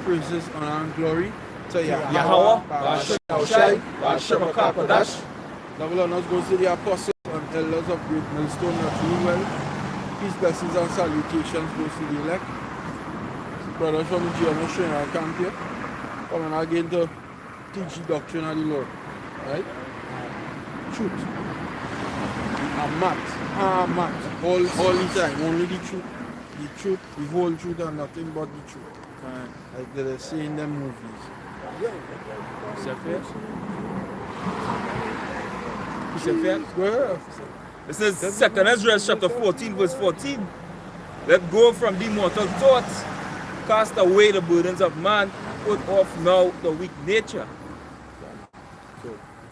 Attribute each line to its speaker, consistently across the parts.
Speaker 1: praises, honor, and glory to
Speaker 2: Yahweh, Bashem Shai, Bashem Akapadash.
Speaker 1: Double honors goes to the apostles and elders of Great Millstone Natural Well. Peace, blessings, and salutations goes to the elect. Brothers from the GMS Shrine Camp here. Coming again to teach the doctrine of the Lord. Right? Truth. Matt. All the time. Only the truth. The truth, the whole truth, and nothing but the truth. Like they say in them movies.
Speaker 2: Is that fair? Is that fair?
Speaker 1: Go ahead.
Speaker 2: This is 2 Ezra chapter 14 verse 14. Let go from the mortal thoughts. Cast away the burdens of man. Put off now the weak nature.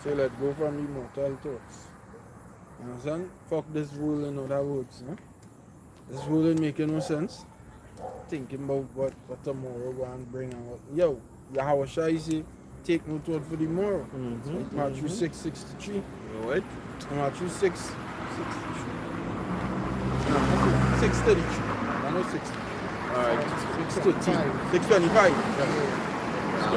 Speaker 1: So let go from the mortal thoughts. You understand? Fuck this rule in other words. No? This rule ain't making no sense. Thinking about what tomorrow will bring and what. Yo, Yahweh Shai say, take no thought for the morrow. Matthew 6:63.
Speaker 2: Right?
Speaker 1: Matthew 6:63. No, 6:33. I know 60.
Speaker 2: Alright.
Speaker 1: 6:13. 6:25.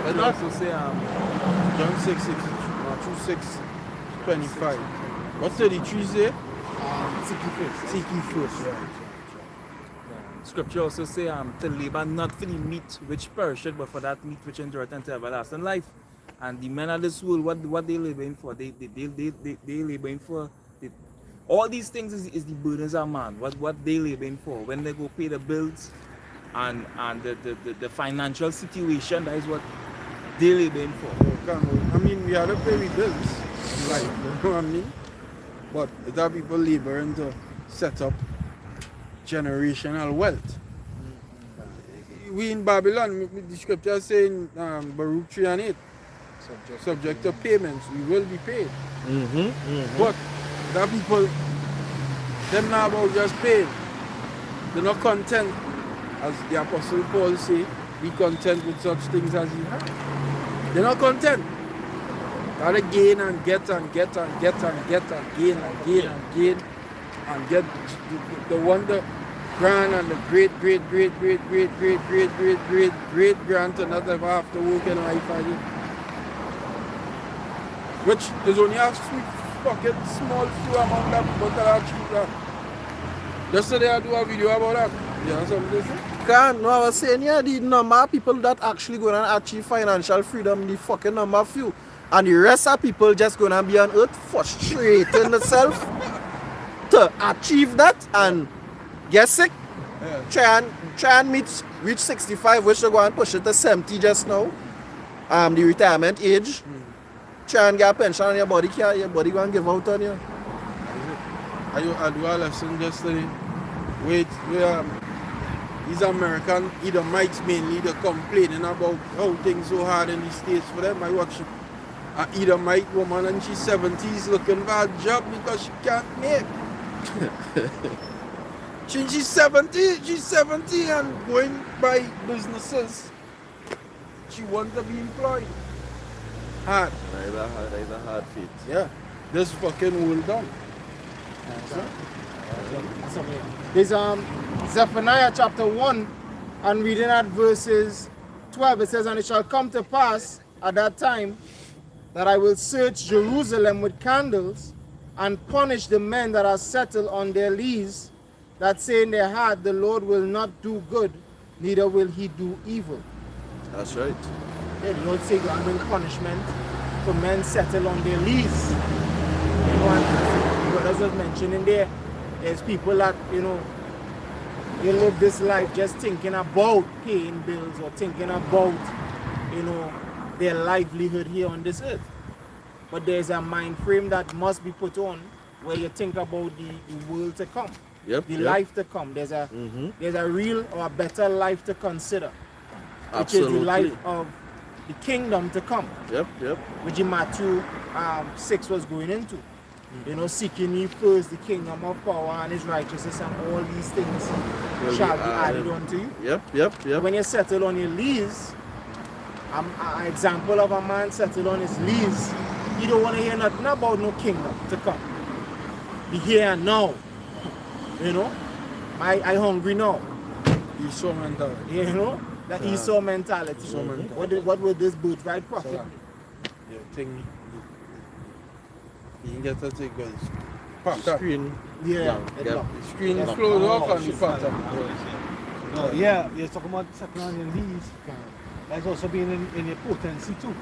Speaker 2: But also say
Speaker 1: John 6:63. Matthew 6:25. What 33 say? Seek ye first. Right.
Speaker 2: Scripture also say to labor not for the meat which perisheth, but for that meat which endureth unto everlasting life. And the men of this world, what they laboring for? They laboring for all these things is the burdens of man. What they laboring for? When they go pay the bills and the financial situation, that is what they laboring for.
Speaker 1: I mean, we have to pay the bills, like, you know what I mean? But there are people laboring to set up generational wealth. We in Babylon, the scripture saying Baruch 3:8, subject to payments, we will be paid. But there are people, them not about just paying. They're not content, as the Apostle Paul say, be content with such things as you have. They're not content. Gotta gain and get and get and get and get and gain and gain and gain and get the wonder grand and the great grand to not ever have to work in life again. Which is only a sweet fucking small few among them, but that achieve that. Yesterday I do a video about that. Yeah, something different.
Speaker 3: No, I was saying, yeah, the number of people that actually gonna achieve financial freedom, the fucking number of few. And the rest of people just gonna be on earth frustrating themselves to achieve that and get sick. Yeah. Try and reach 65, which they go and push it to 70 just now. The retirement age. Try and get a pension on your body gonna give out on you.
Speaker 1: I do a lesson yesterday. These American Edomites mainly, they're complaining about how things so hard in the States for them. I watch an Edomite woman and she's 70s looking for a job because she can't make. She's 70 and going by businesses. She wants to be employed. Hard.
Speaker 3: That's a hard feat.
Speaker 1: Yeah. This fucking world done.
Speaker 4: There's Zephaniah chapter 1 and reading at verses 12, it says, and it shall come to pass at that time that I will search Jerusalem with candles and punish the men that are settled on their lees, that say in their heart, the Lord will not do good, neither will he do evil.
Speaker 3: That's right.
Speaker 4: Yeah, the Lord say God bring punishment for men settled on their lees. You know, and what was mentioning there, there's people that, you know, they live this life just thinking about paying bills or thinking about, you know, their livelihood here on this earth. But there's a mind frame that must be put on where you think about the world to come, the life to come. There's a real or a better life to consider, which is the life of the kingdom to come. Which in Matthew 6 was going into. You know, seeking ye first the kingdom of power and his righteousness, and all these things shall be added unto you. When you're settled on your lease, an example of a man settled on his lease, he don't want to hear nothing about no kingdom to come. Be here and now. You know, I hungry now.
Speaker 1: You so mental.
Speaker 4: You know, The Esau mentality.
Speaker 1: Esau mentality.
Speaker 4: What would this birthright profit?
Speaker 1: Yeah, thing. You get to take guys. Pop
Speaker 3: The
Speaker 1: that.
Speaker 3: screen.
Speaker 4: Yeah.
Speaker 3: Yeah.
Speaker 1: The screen is closed off and you pop that.
Speaker 5: No, yeah, you're talking about second on your leads. That's also being in your potency too.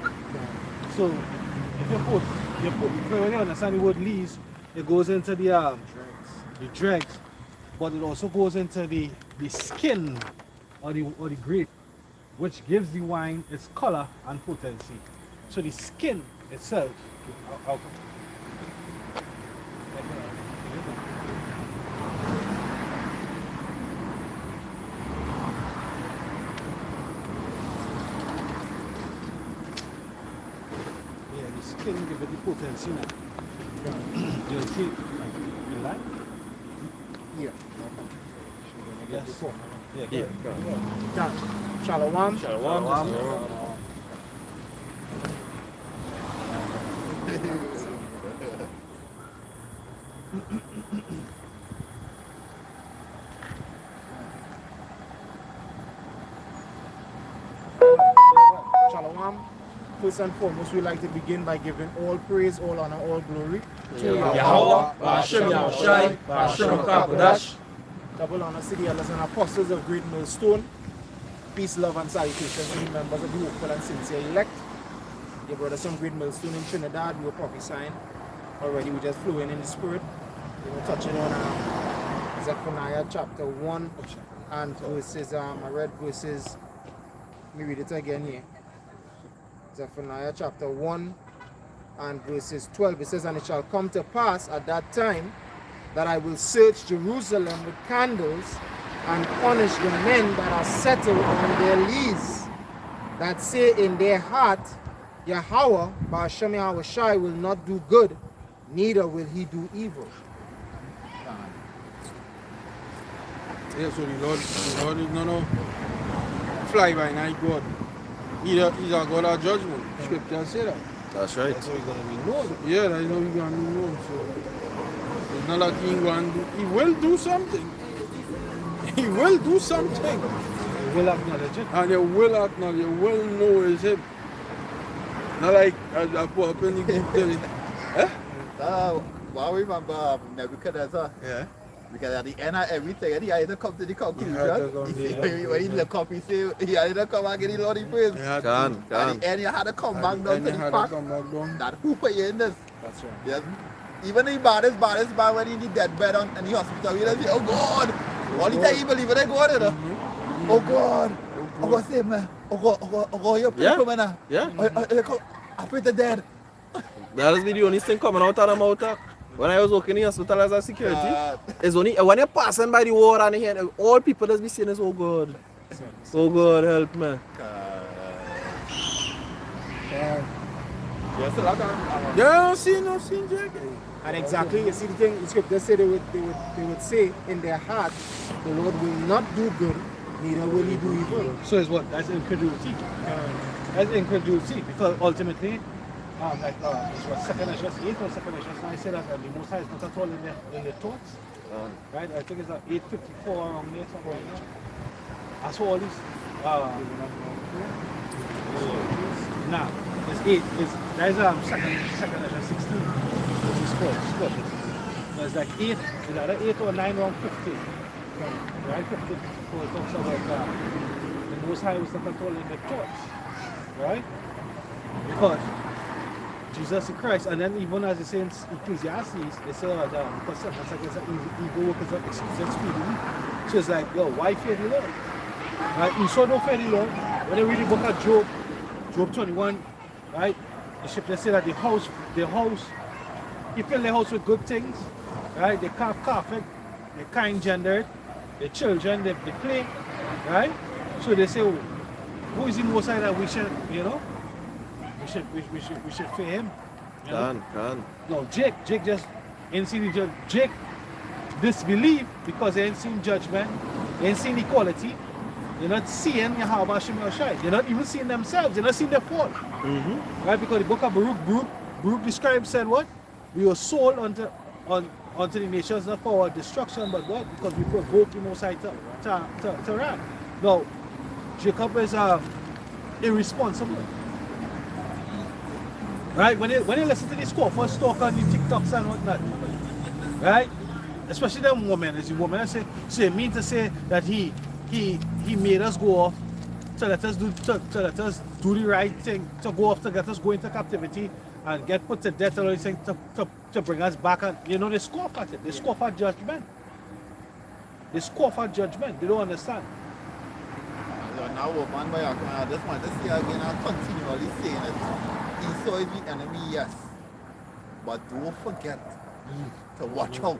Speaker 5: So if when you understand the word leads, it goes into the dregs, but it also goes into the skin or the grape, which gives the wine its color and potency. So the skin itself. Yeah, the skin gives it the potency now. You see, you like?
Speaker 4: Yeah.
Speaker 5: Yes. Yeah,
Speaker 3: Yeah.
Speaker 4: Done. Shalom. Shalom. First and foremost, we like to begin by giving all praise, all honor, all glory to
Speaker 2: Yahweh, Ba'ashem Yahushai, Ba'ashem Kakodash.
Speaker 4: Double honor to the elders and apostles of Great Millstone. Peace, love, and salutations to the members of the hopeful and sincere elect. Your brothers from Great Millstone in Trinidad, we were prophesying already. We just flowing in the spirit. We were touching on Zephaniah chapter 1 and verses, I read verses, let me read it again here. Zephaniah chapter 1 and verses 12. It says, and it shall come to pass at that time that I will search Jerusalem with candles and punish the men that are settled on their lees, that say in their heart, Yahweh, Ba'ashem Yahushai, will not do good, neither will he do evil.
Speaker 1: Yeah, so the Lord is not a fly by night God. He's a God of judgment. Scripture say that.
Speaker 3: That's right.
Speaker 5: that's what you're gonna be known.
Speaker 1: Yeah, that's how he's going to be known. So it's not like he going to do. He will do something. He will do something.
Speaker 5: You will acknowledge it.
Speaker 1: And you will acknowledge, you will know it's him. Not like I put up in the group telling.
Speaker 6: Well, I remember Nebuchadnezzar.
Speaker 1: Yeah.
Speaker 6: Because at the end of everything, he had to come to the conclusion.
Speaker 1: had to come to the
Speaker 6: When he look up, he say, he had to come and get the Lord in praise.
Speaker 3: Can.
Speaker 6: At the end, you had to come back down to the fact that who put you in this.
Speaker 5: That's right.
Speaker 6: Yes. Even the baddest man when he in the deathbed in the hospital, he say, oh God. All the time he believe in God, you know. Oh God. Oh God, save me. Oh God, you pray for me now.
Speaker 3: Yeah.
Speaker 6: I pray to dead.
Speaker 3: That is the only thing coming out of the mouth. When I was working in the hospital as a security, it's only when you're passing by the ward and you hear all people just be saying is, oh God. Oh God, help me.
Speaker 6: Yes, a lot of
Speaker 1: Yeah, no sin, Jack.
Speaker 4: And exactly, you see the thing, the scripture say they would say in their heart, the Lord will not do good, neither will he do evil.
Speaker 5: So it's what? That's incredulity. That's incredulity because ultimately, it's what second Ezra 8 or second Ezra 9 say that the Most High is not at all in their thoughts. Right? I think it's like 854 around there somewhere. That's all this. Now, it's 8. There's second Ezra 16, which is called split. There's like 8, it's either 8 or 9 around 50. Right? 50, so it talks about the Most High was not controlling the thoughts. Right? Because Jesus Christ, and then even as it says in Ecclesiastes, they say that because sometimes like it's evil workers are excused speedily. So it's like, yo, why fear the Lord? Right? You saw no fear the Lord. When you read the book of Job 21, right? The scripture say that the house, he fill the house with good things, right? They carpet, they kind gendered, the children, they play, right? So they say, oh, who is the Most High that we should, you know? We should fear him. You know?
Speaker 3: Can.
Speaker 5: No, Jake just ain't seen the judge. Jake disbelieve because they ain't seen judgment, they ain't seen equality. They're not seeing Yahweh Hashem Yahushai. They're not even seeing themselves. They're not seeing their fault. Right? Because the book of Baruch describes said what? We were sold unto the nations not for our destruction, but what? Because we provoked the Most High to wrath. Now, Jacob is irresponsible. Right? When you listen to this first talk on the TikToks and whatnot, right? Especially them women, as the woman say mean to say that he made us go off to let us do the right thing, to go off to get us go into captivity and get put to death and everything to bring us back, and you know they scoff at it. They scoff at judgment. They scoff at judgment. They don't understand.
Speaker 6: Now, man, I just want to say again, I'm continually saying it. Esau is the enemy, yes. But don't forget to watch out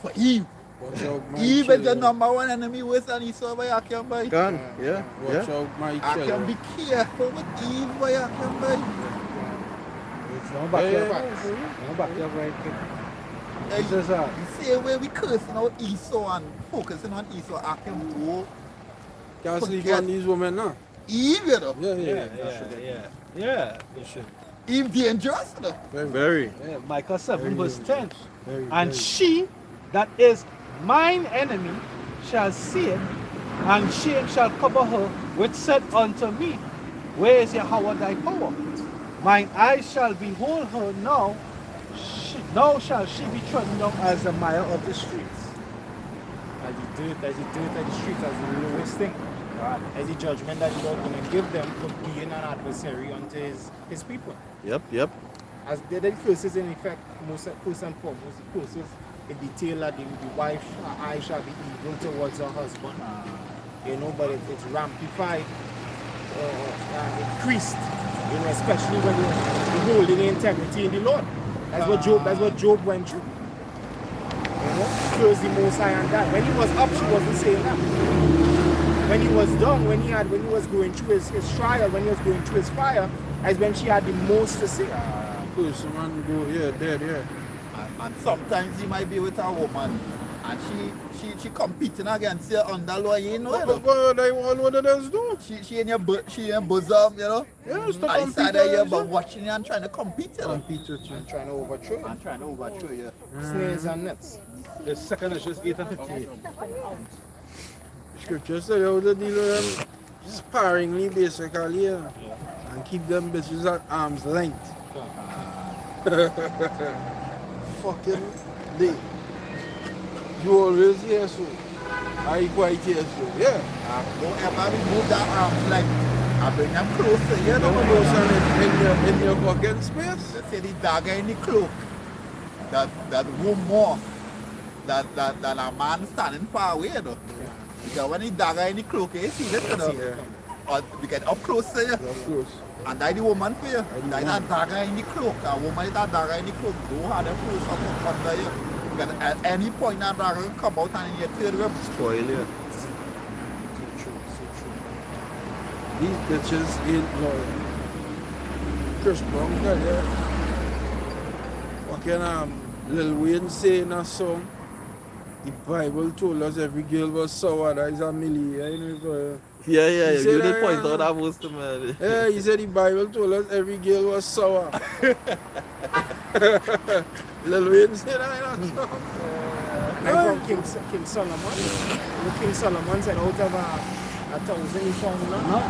Speaker 6: for Eve.
Speaker 1: Watch out, my
Speaker 6: Eve is the
Speaker 1: children.
Speaker 6: number one enemy worse than Esau by Akim, boy.
Speaker 3: Gun, yeah,
Speaker 1: Watch
Speaker 3: yeah.
Speaker 1: out, my
Speaker 6: Akim,
Speaker 1: children.
Speaker 6: be careful with Eve by Akim, boy.
Speaker 5: Don't back your
Speaker 6: Facts.
Speaker 5: don't back your right quick.
Speaker 6: Hey,
Speaker 5: This is
Speaker 6: the same way we cursing out Esau and focusing on Esau, Akim, go
Speaker 1: Can't sleep
Speaker 6: Forget.
Speaker 1: on these women now.
Speaker 6: Eve, you know.
Speaker 5: Yeah, you should.
Speaker 6: Eve dangerous, you know.
Speaker 3: Very.
Speaker 5: Yeah, Micah 7 verse 10.
Speaker 1: Very,
Speaker 5: And
Speaker 1: very.
Speaker 5: she that is mine enemy shall see it, and shame shall cover her, which said unto me, where is Yahweh thy power? Mine eyes shall behold her now, now shall she be trodden down as the mire of the streets.
Speaker 4: As the dirt of the streets, as the lowest thing. As the judgment that God going to give them for being an adversary unto his people.
Speaker 3: Yep.
Speaker 4: As the curses in effect, first and foremost, the curses in detail that the wife eye shall be evil towards her husband. You know, but it's rampified, increased, you know, especially when you're holding the integrity in the Lord. That's what Job went through. You know, curse the Most High and that. When he was up, she wasn't saying that. When he was down, when he was going through his trial, when he was going through his fire, is when she had the most to say.
Speaker 1: Person man go, yeah, dead, yeah.
Speaker 6: And sometimes he might be with a woman and she competing against you under law, you know.
Speaker 1: But they all what it is do.
Speaker 6: She in your bosom, you know.
Speaker 1: Yeah, it's the
Speaker 6: I
Speaker 1: compete.
Speaker 6: side of you, but watching you and trying to compete, you know.
Speaker 1: Compete with you.
Speaker 4: And trying to overthrow you.
Speaker 6: And trying to overthrow you.
Speaker 4: Snares and nets.
Speaker 5: The second is just 8 and 58.
Speaker 1: Scripture say how to deal with them sparingly, basically, yeah. And keep them bitches at arm's length. Fucking day. You always hear so. I quite hear so, yeah.
Speaker 6: Don't ever remove that arms like I bring them closer, you
Speaker 1: Don't
Speaker 6: know.
Speaker 1: go son in your fucking space.
Speaker 6: They say the dagger in the cloak that room more than a man standing far away, you know. Because when the dagger in the cloak, you see this, you know. Or we get up close to you.
Speaker 1: Of course.
Speaker 6: And that's the woman for you. That's that dagger in the cloak. A woman is that dagger in the cloak. Don't have them close up under you. Because at any point that dagger can come out and you turn them.
Speaker 3: Spoil you.
Speaker 1: These bitches ain't loyal. Chris Brown tell you. Fucking Lil Wayne say in a song, the Bible told us every girl was sour. That is a millie. You know,
Speaker 3: Yeah,
Speaker 1: He
Speaker 3: you
Speaker 1: said
Speaker 3: did
Speaker 1: that,
Speaker 3: point out that most man.
Speaker 1: yeah, he said the Bible told us every girl was sour. Lil Wayne said that in a song.
Speaker 4: Like from King Solomon. King Solomon said out of 1,000 he found none.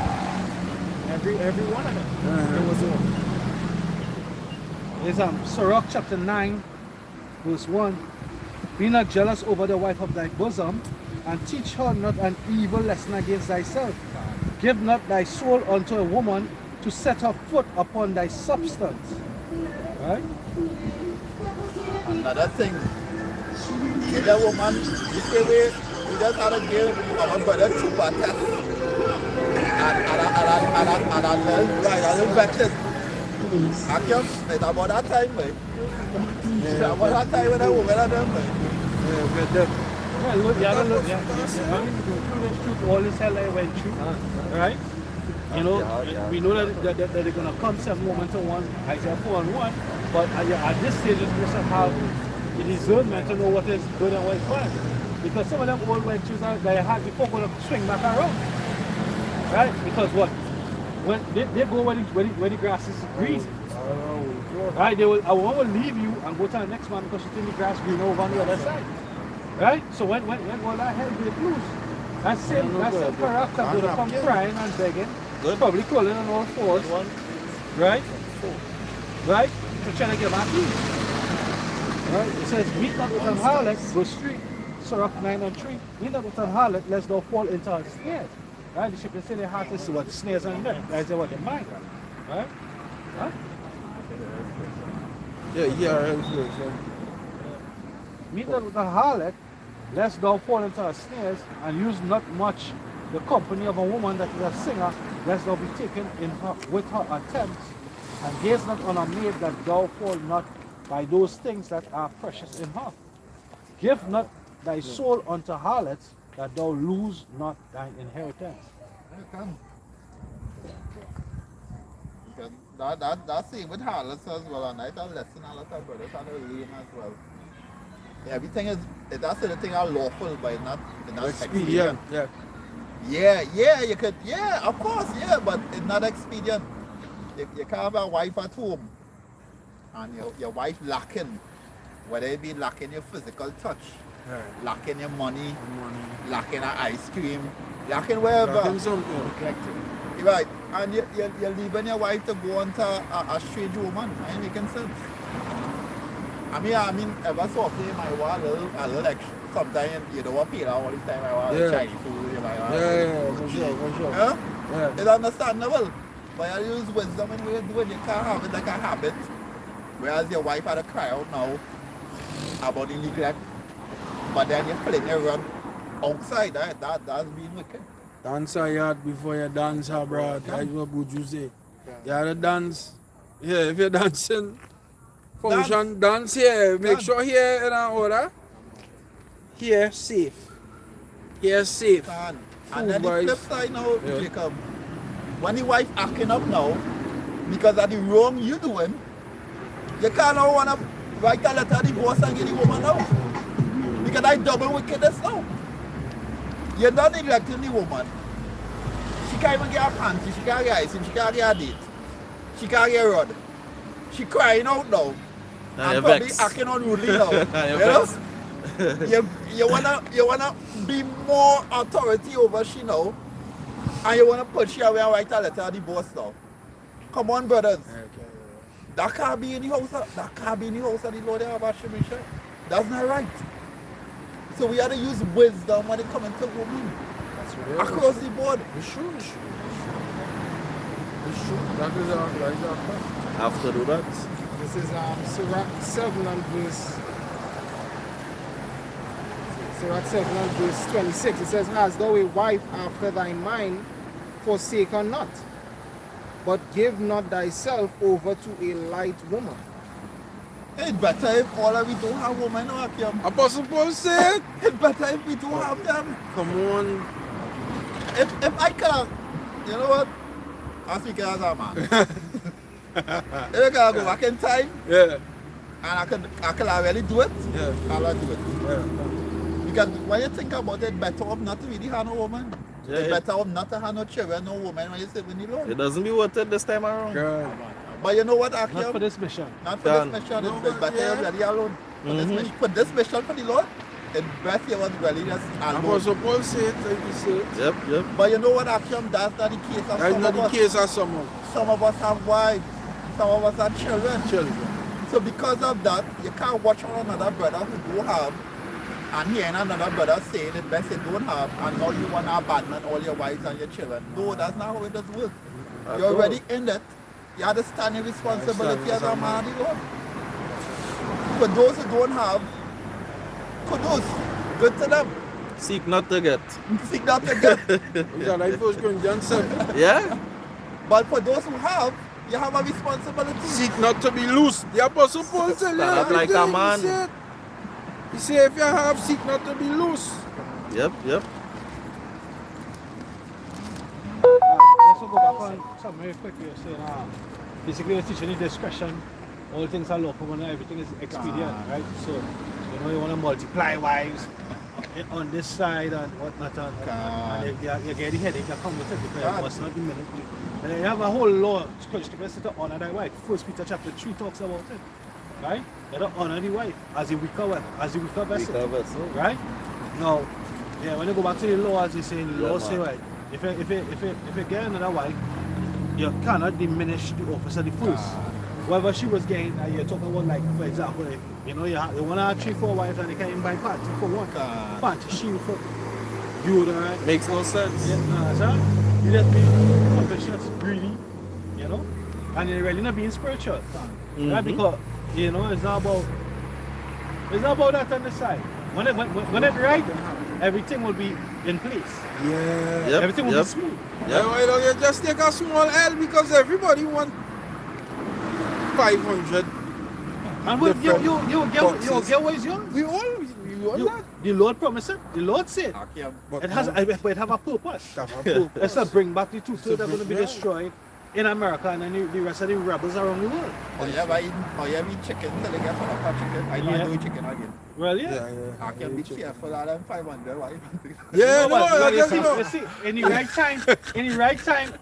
Speaker 4: Every one of them. It was one.
Speaker 5: It's Sirach chapter 9, verse 1. Be not jealous over the wife of thy bosom, and teach her not an evil lesson against thyself. Give not thy soul unto a woman to set her foot upon thy substance. Right?
Speaker 6: Another thing. With a woman, you say we just had a girl, our brother trooper test. And a little veteran. I can't, it's about that time, mate. It's about that time when I woman had them, mate.
Speaker 1: Yeah, with them.
Speaker 5: Yeah, look, I mean, through all this hell I went through, right? You know, we know that they're going to come 7 moments to 1, Isaiah 4 and 1, but at this stage, it's supposed to have the discernment to know what is good and what is bad. Because some of them old went through that they had before going to swing back around, right? Because what? When they go where the grass is green, right? A woman will leave you and go to the next man because she think the grass green over on the other side. Right? So when all that hell break loose, That's same character
Speaker 1: I'm
Speaker 5: would
Speaker 1: not
Speaker 5: have come
Speaker 1: kidding.
Speaker 5: crying and begging.
Speaker 2: Good.
Speaker 5: Probably calling on all fours. Right? Right? To try to get back in. Right? It says, meet not with an harlot, verse 3. Sirach 9 and 3. Meet not with an harlot, lest thou fall into her snares. Right? The ship can say their heart is what snares and net. That's what they mind. Right? Huh?
Speaker 1: Yeah, version.
Speaker 5: Meet not with a harlot, lest thou fall into her snares, and use not much the company of a woman that is a singer, lest thou be taken in her with her attempts, and gaze not on a maid that thou fall not by those things that are precious in her. Give not thy soul unto harlots, that thou lose not thine inheritance.
Speaker 6: Because that's same with harlots as well, and that's a lesson a lot of brothers are learning as well. Everything is, that's the thing are lawful, but it's not expedient.
Speaker 1: Yeah.
Speaker 6: Yeah, you could, yeah, of course, yeah, but it's not expedient. You can't have a wife at home, and your wife lacking, whether it be lacking your physical touch, lacking your money, lacking an ice cream, lacking wherever.
Speaker 1: Lacking something.
Speaker 6: Right, and you're leaving your wife to go onto a strange woman. I ain't making sense. I mean, ever so often you might want a little extra. Sometimes you don't want to pay that all the time. I want Chinese food. You might want
Speaker 1: For sure.
Speaker 6: Huh?
Speaker 1: Yeah.
Speaker 6: It's understandable. But you use wisdom in what you're doing. You can't have it like a habit. Whereas your wife had to cry out now about the neglect. But then you're playing your run outside. That's being wicked.
Speaker 1: Dance a yard before you dance abroad. That's what Buju say. You have to dance. Yeah, if you're dancing, function, dance here. Make
Speaker 6: Dance.
Speaker 1: sure here in an order. Here, safe. Here, safe.
Speaker 6: And
Speaker 1: Food
Speaker 6: then the
Speaker 1: wise.
Speaker 6: flip side now,
Speaker 1: Yeah.
Speaker 6: Jacob, when the wife acting up now, because of the wrong you doing, you can't now want to write a letter of divorce and get the woman out. Because I double wickedness now. You're not neglecting the woman. She can't even get her panty, she can't get ice, she can't get a date. She can't get a rod. She crying out now.
Speaker 2: Now you're
Speaker 6: And probably
Speaker 2: vexed.
Speaker 6: acting unruly now.
Speaker 2: Now you're
Speaker 6: You know?
Speaker 2: vexed.
Speaker 6: you wanna be more authority over she now, and you wanna put she away and write a letter of divorce now. Come on, brothers. That can't be in the house. That can't be in the house of the Lord of Hashem. That's not right. So we have to use wisdom when it comes to women across the board.
Speaker 1: It's true. That is our right.
Speaker 2: Have to do that.
Speaker 4: This is Sirach 7 and verse 26. It says, "Hast thou a wife after thy mind, forsake her not, but give not thyself over to a light woman."
Speaker 6: It's better if all of we don't have women now, Akim.
Speaker 1: Apostle Paul said,
Speaker 6: It's better if we don't have them.
Speaker 1: come on.
Speaker 6: If I can, you know what? I'm speaking as a man. If I can go back in time
Speaker 1: Yeah.
Speaker 6: and I can already do it,
Speaker 1: Yeah.
Speaker 6: I'll do it.
Speaker 1: Yeah.
Speaker 6: Because when you think about it, better off not to really have no woman.
Speaker 2: Yeah,
Speaker 6: It's
Speaker 2: yeah.
Speaker 6: better off not to have no children, no woman when you sit with the Lord.
Speaker 2: It doesn't be worth it this time around.
Speaker 1: God.
Speaker 6: But you know what, Akim?
Speaker 5: Not for this mission.
Speaker 6: Not for
Speaker 2: Done.
Speaker 6: this mission.
Speaker 1: No,
Speaker 6: It's
Speaker 1: but
Speaker 6: better
Speaker 1: yeah.
Speaker 6: you're really alone. For this mission for the Lord, it's better you was really just alone.
Speaker 1: Apostle Paul said, like he said.
Speaker 2: Yep.
Speaker 6: But you know what, Akim? That's not the case of
Speaker 1: That's
Speaker 6: some
Speaker 1: not
Speaker 6: of
Speaker 1: the
Speaker 6: us.
Speaker 1: case of someone.
Speaker 6: Some of us have wives. Some of us have children.
Speaker 1: Children.
Speaker 6: So because of that, you can't watch on another brother who don't have, and hearing another brother saying it best they don't have, and now you want to abandon all your wives and your children. No, that's not how it does work. You're already in it. You understand your responsibility as a man of the Lord. For those who don't have, kudos, good to them.
Speaker 2: Seek not to get.
Speaker 6: Seek not to get.
Speaker 1: Is that like 1 Corinthians 7?
Speaker 2: Yeah?
Speaker 6: But for those who have, you have a responsibility.
Speaker 1: Seek not to be loose. The Apostle Paul said,
Speaker 2: Stand up like a man.
Speaker 1: He said, if you have, seek not to be loose.
Speaker 2: Yep.
Speaker 5: Let's go back on something very quickly. You're saying, basically, you're teaching you discretion. All things are lawful and everything is expedient, right? So, you want to multiply wives on this side and whatnot. And if you get the headache that comes with it, because it must not be military. And then you have a whole law, scripture to honor thy wife. 1 Peter chapter 3 talks about it, right? You have to honor the wife as a weaker vessel. Right? Now, Yeah, when you go back to the laws, they say the
Speaker 3: Yeah,
Speaker 5: laws say
Speaker 3: man.
Speaker 5: right. If you get another wife, you cannot diminish the office of the first. Whatever she was getting, you're talking about like, for example, if, you know, you want to have 3-4 wives and they can't even buy party for one. Party she for you, right?
Speaker 3: Makes no sense.
Speaker 5: Yeah, nah, sir. You just be ambitious, greedy, you know, and you're really not being spiritual, right? Because you know it's not about that on the side. When it right, everything will be in place.
Speaker 1: Yeah.
Speaker 3: Yep,
Speaker 5: Everything will
Speaker 3: yep.
Speaker 5: be smooth.
Speaker 1: Yeah, why don't you just take a small L because everybody want 500.
Speaker 5: And you
Speaker 1: Different boxes.
Speaker 5: get what is yours.
Speaker 1: We all that.
Speaker 5: The Lord promised it. The Lord said
Speaker 1: But
Speaker 5: it has
Speaker 1: no,
Speaker 5: it have a purpose.
Speaker 1: have a purpose.
Speaker 5: It's to bring back the two-thirds that are going to be
Speaker 1: Yeah.
Speaker 5: destroyed in America and then the rest of the rebels around the world.
Speaker 6: Oh yeah, we chicken till they get full of chicken. I know
Speaker 5: Yeah.
Speaker 6: I do chicken again.
Speaker 5: Well, yeah.
Speaker 1: Yeah,
Speaker 6: I can be careful of them 500. Why?
Speaker 1: yeah.
Speaker 5: No, but
Speaker 1: I
Speaker 5: you
Speaker 1: just
Speaker 5: see,
Speaker 1: know.
Speaker 5: you see, in the right time,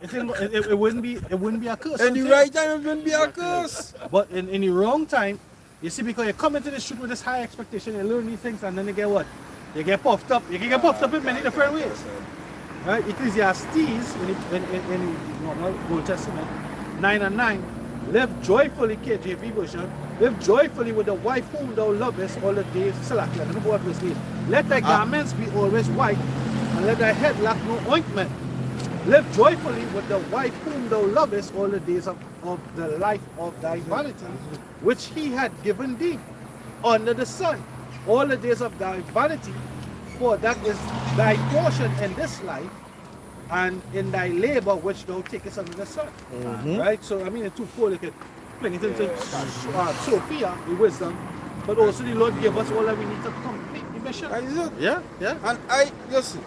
Speaker 5: it wouldn't be a curse.
Speaker 1: In the
Speaker 5: until-
Speaker 1: right time, it will be a curse.
Speaker 5: But in the wrong time, you see, because you come into the street with this high expectation, you learn these things, and then you get what? You get puffed up. You can get puffed up in many different ways. Right? Ecclesiastes in the normal Old Testament 9:9, live joyfully, KJV version. Live joyfully with the wife whom thou lovest all the days. Salakia, let me go at verse 8. Let thy garments be always white, and let thy head lack no ointment. Live joyfully with the wife whom thou lovest all the days of the life of thy vanity, which he had given thee under the sun, all the days of thy vanity, for that is thy portion in this life, and in thy labor which thou takest under the sun. Right? So I mean, it's twofold. You can bring it into Sophia, the wisdom, but also the Lord gave us all that we need to complete the mission.
Speaker 1: That is it.
Speaker 3: Yeah, yeah.
Speaker 1: And I, listen,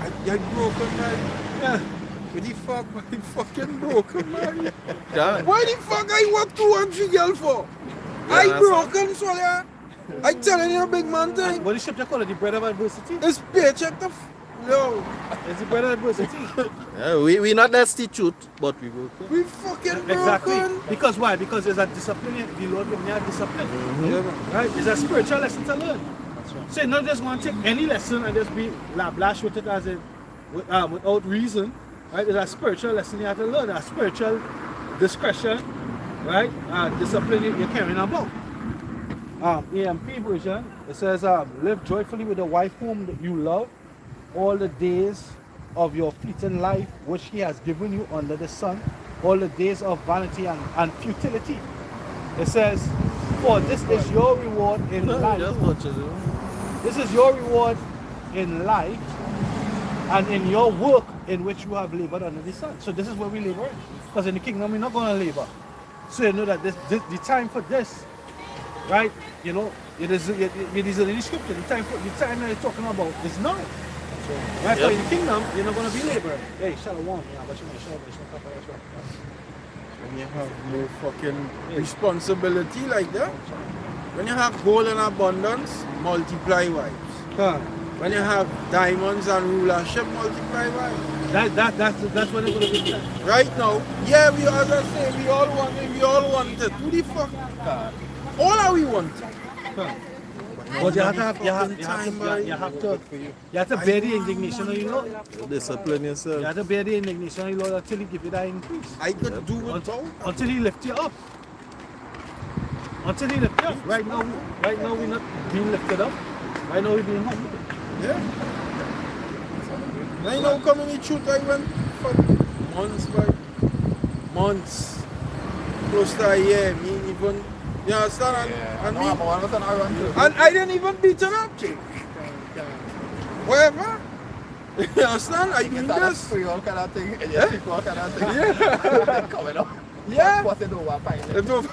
Speaker 1: I broken, man.
Speaker 5: Yeah.
Speaker 1: What the fuck, I fucking broken, man.
Speaker 3: Yeah.
Speaker 1: Why the fuck I work 2 and 3 girl for?
Speaker 3: Yeah,
Speaker 1: I
Speaker 3: that's
Speaker 1: broken, so yeah. I telling you, big man thing.
Speaker 5: What is scripture called? The bread of adversity?
Speaker 1: It's paycheck the no.
Speaker 5: It's the bread of adversity.
Speaker 3: Yeah, we not destitute, but we will.
Speaker 1: We fucking
Speaker 5: Exactly.
Speaker 1: broken.
Speaker 5: Because why? Because there's a discipline. The Lord gave me a discipline.
Speaker 1: Yeah, man.
Speaker 5: Right? It's a spiritual lesson to learn. So you're not just going to take any lesson and just be lavish with it as in without reason. Right? It's a spiritual lesson you have to learn. A spiritual discretion, right? Discipline you're carrying about. EMP version, it says, live joyfully with the wife whom you love all the days of your fleeting life, which he has given you under the sun, all the days of vanity and futility. It says, for this is your reward in life.
Speaker 3: Just watch it.
Speaker 5: This is your reward in life and in your work in which you have labored under the sun. So this is where we labor. Because in the kingdom, we're not going to labor. So you know that the time for this, right? You know, it is in the scripture. The time that you're talking about is now. Right? So in the kingdom, you're not going to be laboring. Hey, shalom. Yeah, but you know, shalom.
Speaker 1: When you have no fucking responsibility like that. When you have gold in abundance, multiply wives. When you have diamonds and rulership, multiply wives.
Speaker 5: That's what it's going to be.
Speaker 1: Right now, yeah, we as I say, we all want it. Who the fuck? All are we want.
Speaker 5: But you have to bear the indignation of your Lord.
Speaker 3: Discipline
Speaker 5: You
Speaker 3: yourself.
Speaker 5: have to bear the indignation of your Lord until he give you that increase.
Speaker 1: I could do without.
Speaker 5: Until he lift you up. Until he lift you up. Right now we're not being lifted up. Right now we're being humbled.
Speaker 1: Yeah. I know coming in truth, I went for months, close to a year, me even, you understand? And, me, and I didn't even beat her up, chick. Whatever. You understand? I mean this. Yeah. It was-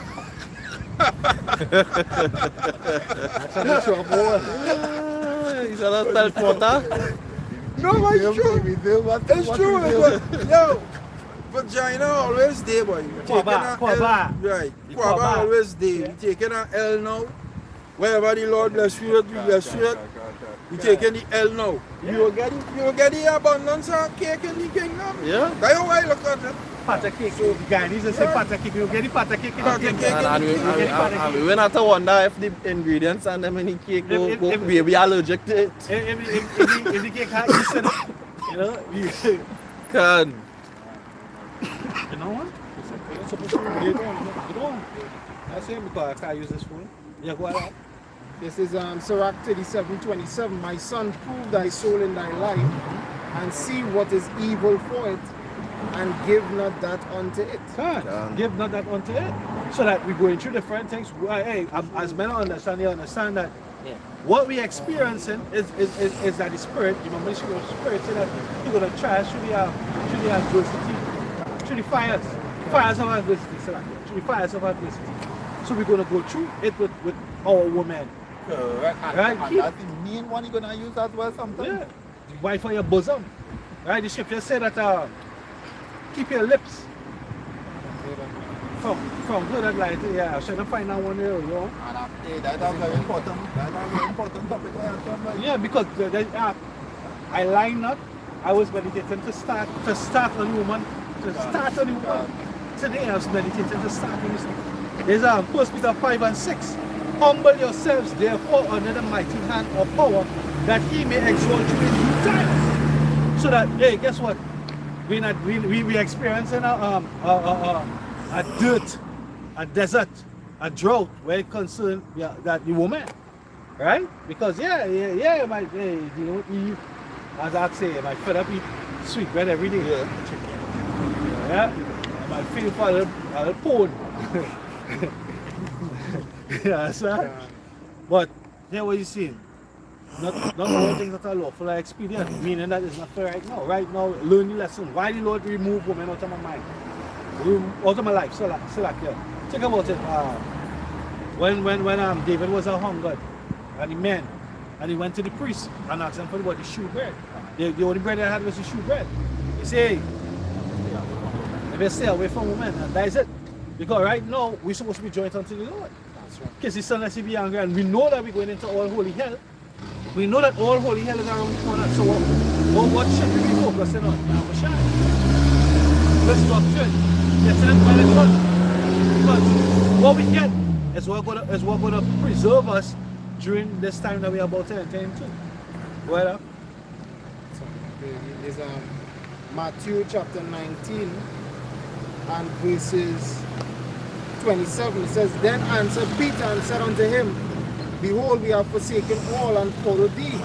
Speaker 3: He's a lot of porta.
Speaker 1: No, it's true. It's true. Yo, vagina always there, boy. We taking a
Speaker 5: Kwaba.
Speaker 1: L, right?
Speaker 5: The
Speaker 1: Kwaba
Speaker 5: Kwaba.
Speaker 1: always there. We taking a L now. Wherever the Lord bless you, we bless you. We taking the L now. You will get the abundance of cake in the kingdom.
Speaker 3: Yeah.
Speaker 1: That's how I look at it.
Speaker 5: Pata cake. The Guyanese will say pata cake. You get the pata cake in the
Speaker 1: Pata
Speaker 5: kingdom.
Speaker 1: cake.
Speaker 3: And we not to wonder if the ingredients and them in the cake we allergic to it.
Speaker 5: If the cake has yeast in it, you know,
Speaker 3: Can.
Speaker 5: you know what? You're supposed to be you don't. I say because I can't use this phone. Yeah, go ahead.
Speaker 4: This is Sirach 37:27. My son, prove thy soul in thy life, and see what is evil for it, and give not that unto it.
Speaker 5: Can't give not that unto it. So that we're going through different things. Hey, as men understand, they understand that what we're experiencing is that the spirit, remember the spirit say that you're going to try through the adversity, through the fires of adversity, through the fires of adversity. So we're going to go through it with our women.
Speaker 6: Correct.
Speaker 5: Right,
Speaker 6: And
Speaker 5: keep-
Speaker 6: that's the main one you're gonna use as well sometimes.
Speaker 5: Yeah. The wife for your bosom. Right? The scripture said that keep your lips from good and light. Yeah, I should find out one there, you know.
Speaker 6: And that's a very important. That's a very important topic.
Speaker 5: Yeah, because I line up. I was meditating to start on the woman. Today I was meditating to start on this. There's 1 Peter 5 and 6. Humble yourselves therefore under the mighty hand of power, that he may exalt you in due time. So that, hey, guess what? We experiencing a dirt, a desert, a drought where it concerns that the woman, right? Because my Eve, as I say, my fed up eat sweet bread every day. Yeah, my feel for a little porn. Yeah, sir. But yeah, what you seeing? Not all things that are lawful are expedient, meaning that it's not fair right now. Right now, learn the lesson. Why the Lord remove women out of my mind? Out of my life. So like yeah. Think about it. When David was a hungered and the men, and he went to the priest and asked them for the shoe bread. The only bread they had was the shoe bread. He said, hey, if you stay away from women, and that is it. Because right now, we're supposed to be joined unto the Lord. Because his son, let's be angry, and we know that we're going into all holy hell. We know that all holy hell is around the corner. So what should we be focusing on? Yahweh. This doctrine. Excellent management. Because what we get is what's going to preserve us during this time that we're about to enter into. Well,
Speaker 4: Is Matthew chapter 19 and verses 27. It says, Then answered Peter and said unto him, Behold, we have forsaken all and followed thee.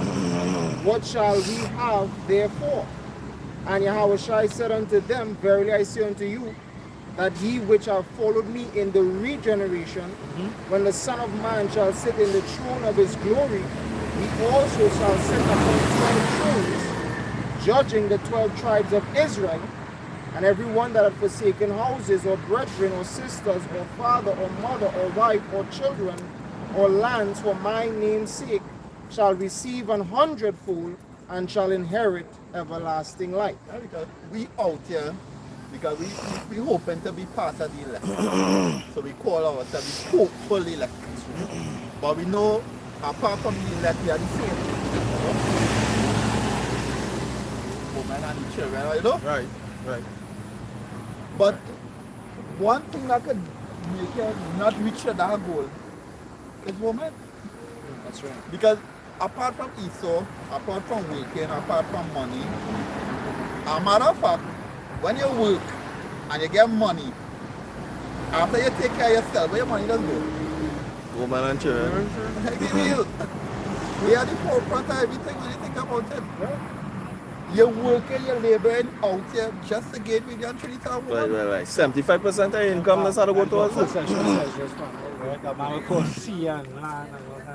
Speaker 4: What shall we have therefore? And Yahushua said unto them, Verily I say unto you, that ye which have followed me in the regeneration, when the Son of Man shall sit in the throne of his glory, he also shall sit upon 12 thrones, judging the 12 tribes of Israel. And every one that had forsaken houses, or brethren, or sisters, or father, or mother, or wife, or children, or lands for my name's sake, shall receive 100-fold, and shall inherit everlasting life.
Speaker 6: Yeah, because we out here, because we hoping to be part of the elect. So we call ourselves hopeful elect. But we know, apart from the elect, we are the same. Women and the children, you know?
Speaker 3: Right.
Speaker 6: But one thing that could make you not reach that goal is women.
Speaker 4: That's right.
Speaker 6: Because apart from Esau, apart from waking, apart from money, a matter of fact, when you work and you get money, after you take care of yourself, where your money does go?
Speaker 3: Woman and children.
Speaker 6: We are the forefront of everything when you think about it. You're working, you're laboring out here just to get with your 3,000 women.
Speaker 3: Right. 75% of income that's how to go towards it.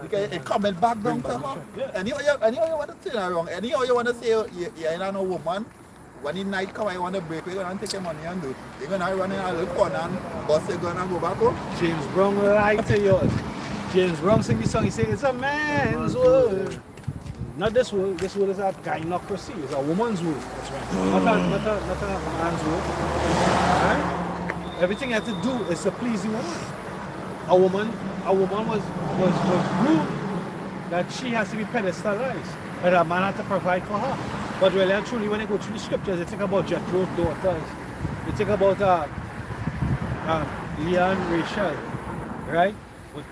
Speaker 6: Because it coming back down to her. Anyhow you want to turn around, anyhow you want to say you're not a woman, when the night come you want to break, you're going to take your money and do it. You're going to run in a little corner and bus you're going to go back home.
Speaker 5: James Brown lied to you. James Brown sing the song, he said, it's a man's world. Not this world. This world is a gynocracy. It's a woman's world. That's right. Not a man's world. Right? Everything you have to do is to please the woman. A woman was ruled that she has to be pedestalized, and a man has to provide for her. But really and truly, when they go through the scriptures, they think about Jethro's daughters, they think about Leah and Rachel, right?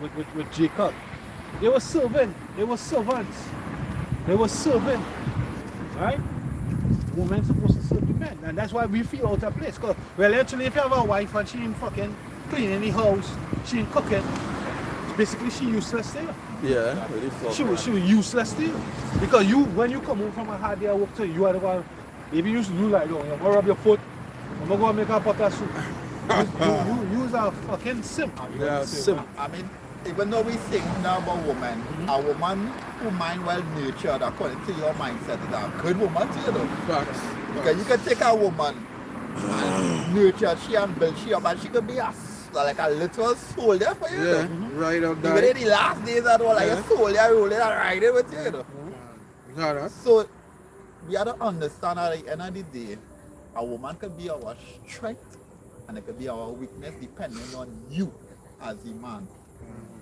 Speaker 5: With Jacob. They were serving, they were servants, they were serving, right? Women supposed to serve the men, and that's why we feel out of place. Because really actually, if you have a wife and she ain't fucking cleaning the house, she ain't cooking, basically she useless there.
Speaker 3: Yeah, really flawed.
Speaker 5: She was useless to you. Because you, when you come home from a hard day of work, to you are the one, maybe you used to do like, oh, you're gonna rub your foot, I'm gonna go and make a pot of soup. You use a fucking simp.
Speaker 1: Yeah, simp.
Speaker 6: I mean, even though we think now about women, a woman who mind well nurtured according to your mindset is a good woman to you though.
Speaker 1: Facts.
Speaker 6: Because you can take a woman and nurture she and build she up and she could be like a little soldier for you.
Speaker 1: Yeah,
Speaker 6: Though.
Speaker 1: right up
Speaker 6: Even
Speaker 1: there.
Speaker 6: in the last days at all, like a soldier rolling and riding with you. Though.
Speaker 1: Got that?
Speaker 6: So we have to understand at the end of the day, a woman can be our strength and it can be our weakness depending on you as a man.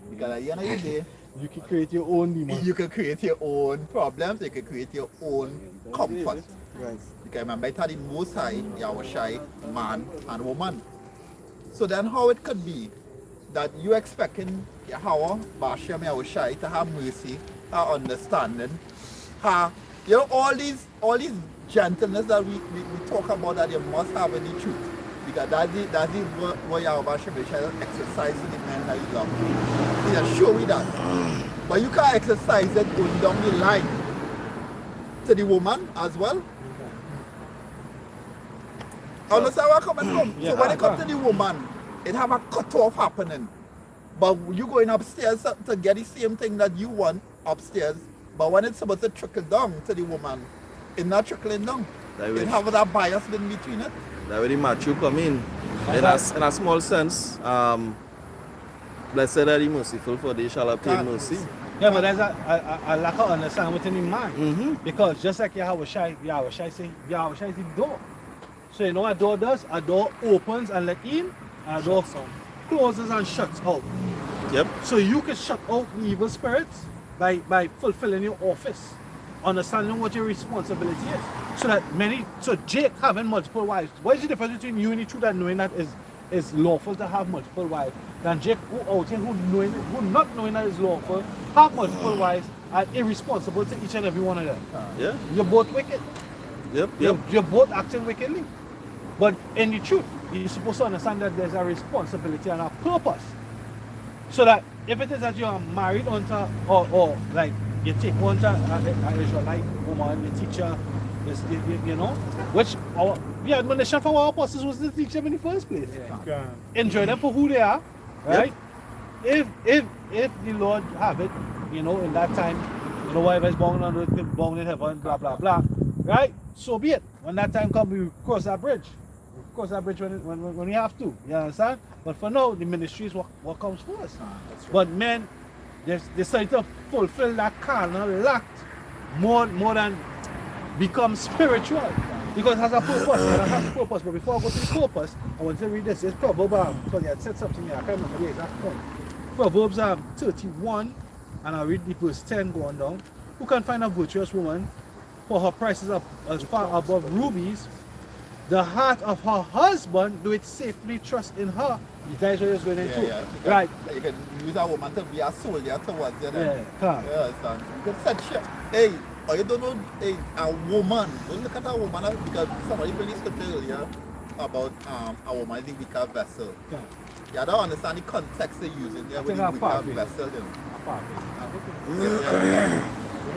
Speaker 6: Because at the end of the day,
Speaker 5: You can create your own demon.
Speaker 6: you can create your own problems, you can create your own comfort.
Speaker 1: Right.
Speaker 6: Because remember, it's the Most High, Yahushai, man and woman. So then how it could be that you expecting Yahweh, Bashem, Yahushai to have mercy, have understanding, have, you know, all these gentleness that we talk about that you must have in the truth. Because that's what Yahweh Bashem Yahushai exercise to the men that you love. He just show me that. But you can't exercise it going down the line to the woman as well. Understand where I'm coming from?
Speaker 5: Yeah,
Speaker 6: So when it comes to the woman, it have a cut-off happening. But you going upstairs to get the same thing that you want upstairs, but when it's supposed to trickle down to the woman, it's not trickling down.
Speaker 3: That
Speaker 6: It
Speaker 3: way,
Speaker 6: have that bias in between it.
Speaker 3: that way the macho come in. In a small sense, blessed are the merciful, for they shall obtain mercy.
Speaker 5: Yeah, but there's a lack of understanding within the man.
Speaker 3: Mm-hmm.
Speaker 5: Because just like Yahweh Shai say, Yahweh Shai is the door. So you know what a door does? A door opens and let in, and a door closes and shuts out.
Speaker 3: Yep.
Speaker 5: So you can shut out the evil spirits by fulfilling your office, understanding what your responsibility is. So Jake having multiple wives. What is the difference between you and the truth and knowing that is lawful to have multiple wives? Than Jake who out here who not knowing that it's lawful, have multiple wives, and irresponsible to each and every one of them.
Speaker 3: Yeah.
Speaker 5: You're both wicked.
Speaker 3: Yep.
Speaker 5: You're both acting wickedly. But in the truth, you're supposed to understand that there's a responsibility and a purpose. So that if it is that you are married onto, or like you take on to an Israelite woman, you teach her, you know, which the admonition from our apostles was to teach them in the first place. Enjoy them for who they are, right? If the Lord have it, you know, in that time, you know, whatever is bound on earth, bound in heaven, blah, blah, blah, right? So be it. When that time comes, we cross that bridge. We cross that bridge when we have to. You understand? But for now, the ministry is what comes first. But men, they decide to fulfill that carnal lack more than become spiritual. Because it has a purpose. It has a purpose. But before I go to the purpose, I want to read this. It's Proverbs, because you had said something here. I can't remember the exact point. Proverbs 31, and I'll read the verse 10 going down. Who can find a virtuous woman? For her prices are as far above rubies. The heart of her husband do it safely trust in her. You guys are just going into right.
Speaker 6: You can use a woman to be a soldier towards you.
Speaker 5: Yeah, come.
Speaker 6: Yeah, son. You can set shit. Hey, or you don't know, hey, a woman. Don't look at a woman because somebody really said earlier about a woman is the weaker vessel.
Speaker 5: Yeah.
Speaker 6: You don't understand the context they're using there with the
Speaker 5: think
Speaker 6: weaker
Speaker 5: apart,
Speaker 6: vessel.
Speaker 5: Apart.
Speaker 6: Yeah.